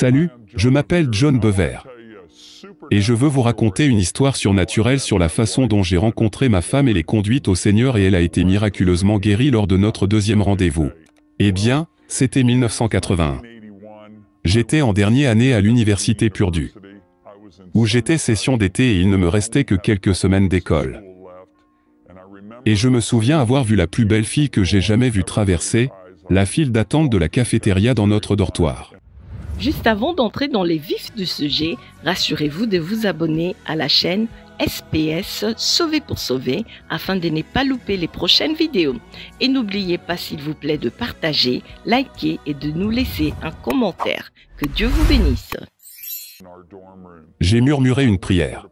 Salut, je m'appelle John Bever. Et je veux vous raconter une histoire surnaturelle sur la façon dont j'ai rencontré ma femme et l'ai conduite au Seigneur et elle a été miraculeusement guérie lors de notre deuxième rendez-vous. Eh bien, c'était 1981. J'étais en dernière année à l'université Purdue, où j'étais session d'été et il ne me restait que quelques semaines d'école. Et je me souviens avoir vu la plus belle fille que j'ai jamais vue traverser, la file d'attente de la cafétéria dans notre dortoir. Juste avant d'entrer dans les vifs du sujet, rassurez-vous de vous abonner à la chaîne SPS Sauver pour Sauver afin de ne pas louper les prochaines vidéos. Et n'oubliez pas s'il vous plaît de partager, liker et de nous laisser un commentaire. Que Dieu vous bénisse. J'ai murmuré une prière.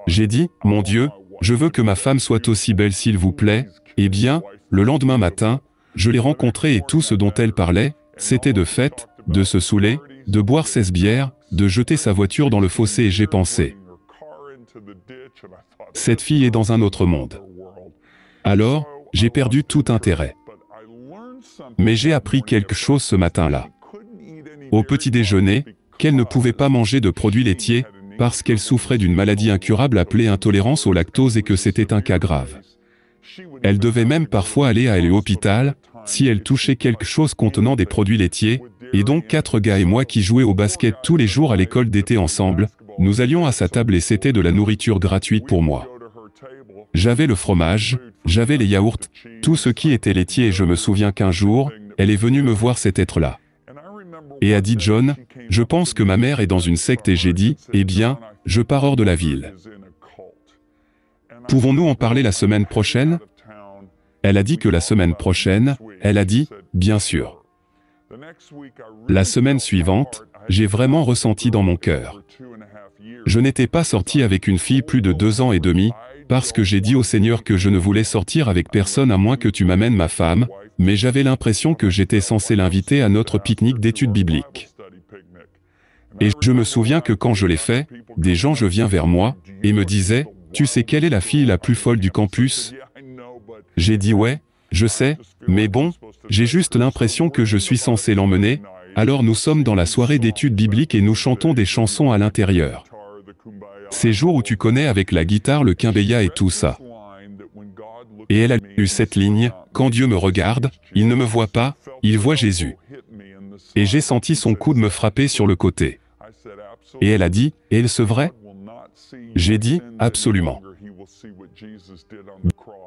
J'ai dit, mon Dieu, je veux que ma femme soit aussi belle s'il vous plaît. Eh bien, le lendemain matin, je l'ai rencontrée et tout ce dont elle parlait, c'était de fête, de se saouler, de boire 16 bières, de jeter sa voiture dans le fossé et j'ai pensé, cette fille est dans un autre monde. Alors, j'ai perdu tout intérêt. Mais j'ai appris quelque chose ce matin-là. Au petit déjeuner, qu'elle ne pouvait pas manger de produits laitiers, parce qu'elle souffrait d'une maladie incurable appelée intolérance au lactose et que c'était un cas grave. Elle devait même parfois aller à l'hôpital, si elle touchait quelque chose contenant des produits laitiers, et donc 4 gars et moi qui jouaient au basket tous les jours à l'école d'été ensemble, nous allions à sa table et c'était de la nourriture gratuite pour moi. J'avais le fromage, j'avais les yaourts, tout ce qui était laitier et je me souviens qu'un jour, elle est venue me voir cet être-là. Et a dit John, je pense que ma mère est dans une secte et j'ai dit, eh bien, je pars hors de la ville. Pouvons-nous en parler la semaine prochaine? Elle a dit que la semaine prochaine, elle a dit, bien sûr. La semaine suivante, j'ai vraiment ressenti dans mon cœur. Je n'étais pas sorti avec une fille plus de 2 ans et demi, parce que j'ai dit au Seigneur que je ne voulais sortir avec personne à moins que tu m'amènes ma femme, mais j'avais l'impression que j'étais censé l'inviter à notre pique-nique d'études bibliques. Et je me souviens que quand je l'ai fait, des gens venaient vers moi, et me disaient, tu sais quelle est la fille la plus folle du campus? J'ai dit ouais, je sais, mais bon, j'ai juste l'impression que je suis censé l'emmener, alors nous sommes dans la soirée d'études bibliques et nous chantons des chansons à l'intérieur. Ces jours où tu connais avec la guitare le Kimbeya et tout ça. Et elle a lu cette ligne, quand Dieu me regarde, il ne me voit pas, il voit Jésus. Et j'ai senti son coude me frapper sur le côté. Et elle a dit, et est-ce vrai? J'ai dit, absolument.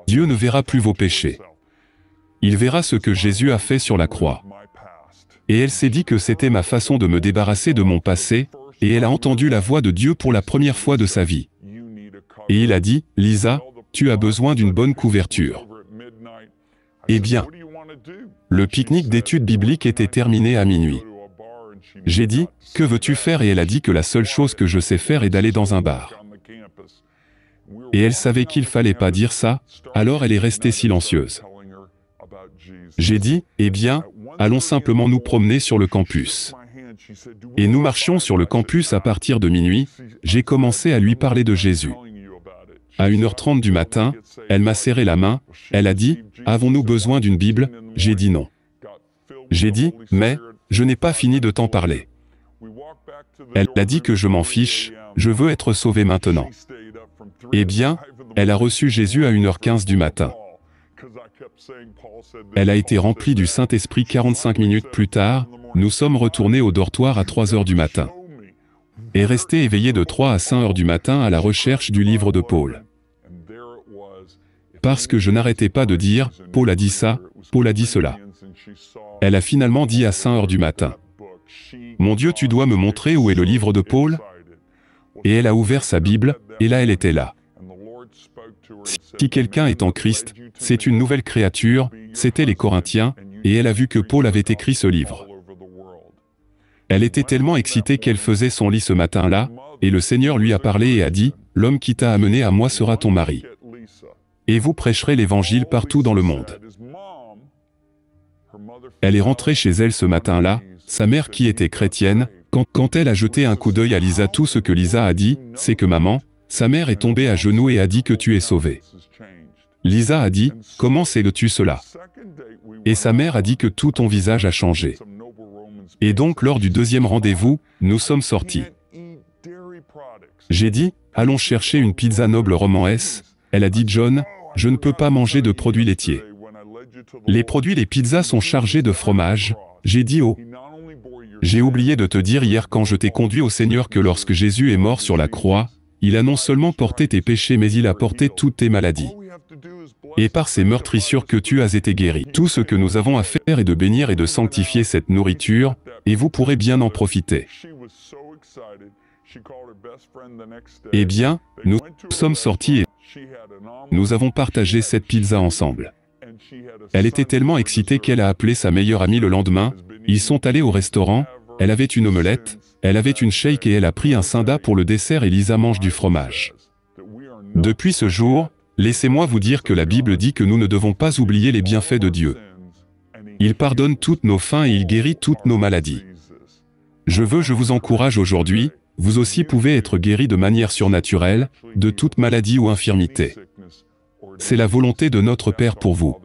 Dieu ne verra plus vos péchés. Il verra ce que Jésus a fait sur la croix. Et elle s'est dit que c'était ma façon de me débarrasser de mon passé, et elle a entendu la voix de Dieu pour la première fois de sa vie. Et il a dit, Lisa, tu as besoin d'une bonne couverture. Eh bien, le pique-nique d'études bibliques était terminé à minuit. J'ai dit, que veux-tu faire? Et elle a dit que la seule chose que je sais faire est d'aller dans un bar. Et elle savait qu'il fallait pas dire ça, alors elle est restée silencieuse. J'ai dit, eh bien, allons simplement nous promener sur le campus. Et nous marchions sur le campus à partir de minuit, j'ai commencé à lui parler de Jésus. À 1h30 du matin, elle m'a serré la main, elle a dit, avons-nous besoin d'une Bible? J'ai dit non. J'ai dit, mais, je n'ai pas fini de t'en parler. Elle a dit que je m'en fiche, je veux être sauvé maintenant. Eh bien, elle a reçu Jésus à 1h15 du matin. Elle a été remplie du Saint-Esprit 45 minutes plus tard, nous sommes retournés au dortoir à 3h du matin. Et restés éveillés de 3 à 5h du matin à la recherche du livre de Paul. Parce que je n'arrêtais pas de dire, Paul a dit ça, Paul a dit cela. Elle a finalement dit à 5h du matin. Mon Dieu, tu dois me montrer où est le livre de Paul? Et elle a ouvert sa Bible, et là elle était là. Si quelqu'un est en Christ, c'est une nouvelle créature, c'était les Corinthiens, et elle a vu que Paul avait écrit ce livre. Elle était tellement excitée qu'elle faisait son lit ce matin-là, et le Seigneur lui a parlé et a dit, l'homme qui t'a amené à moi sera ton mari. Et vous prêcherez l'évangile partout dans le monde. Elle est rentrée chez elle ce matin-là, sa mère qui était chrétienne, quand elle a jeté un coup d'œil à Lisa, tout ce que Lisa a dit, c'est que maman, sa mère est tombée à genoux et a dit que tu es sauvée. Lisa a dit, comment sais-tu cela? Et sa mère a dit que tout ton visage a changé. Et donc lors du deuxième rendez-vous, nous sommes sortis. J'ai dit, allons chercher une pizza Noble Roman S. Elle a dit, John, je ne peux pas manger de produits laitiers. Les pizzas sont chargés de fromage. J'ai dit, oh. J'ai oublié de te dire hier quand je t'ai conduit au Seigneur que lorsque Jésus est mort sur la croix, il a non seulement porté tes péchés mais il a porté toutes tes maladies. Et par ces meurtrissures que tu as été guéri. Tout ce que nous avons à faire est de bénir et de sanctifier cette nourriture, et vous pourrez bien en profiter. Eh bien, nous sommes sortis et nous avons partagé cette pizza ensemble. Elle était tellement excitée qu'elle a appelé sa meilleure amie le lendemain, ils sont allés au restaurant, elle avait une omelette, elle avait une shake et elle a pris un soda pour le dessert et Lisa mange du fromage. Depuis ce jour, laissez-moi vous dire que la Bible dit que nous ne devons pas oublier les bienfaits de Dieu. Il pardonne toutes nos faim et il guérit toutes nos maladies. Je vous encourage aujourd'hui, vous aussi pouvez être guéris de manière surnaturelle, de toute maladie ou infirmité. C'est la volonté de notre Père pour vous.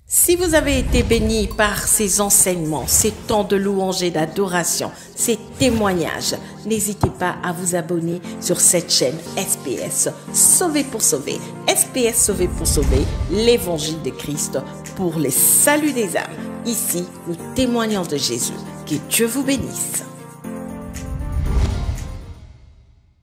Si vous avez été béni par ces enseignements, ces temps de louange et d'adoration, ces témoignages, n'hésitez pas à vous abonner sur cette chaîne SPS Sauvé pour sauver. SPS Sauvé pour sauver, l'évangile de Christ pour les saluts des âmes. Ici, nous témoignons de Jésus. Que Dieu vous bénisse.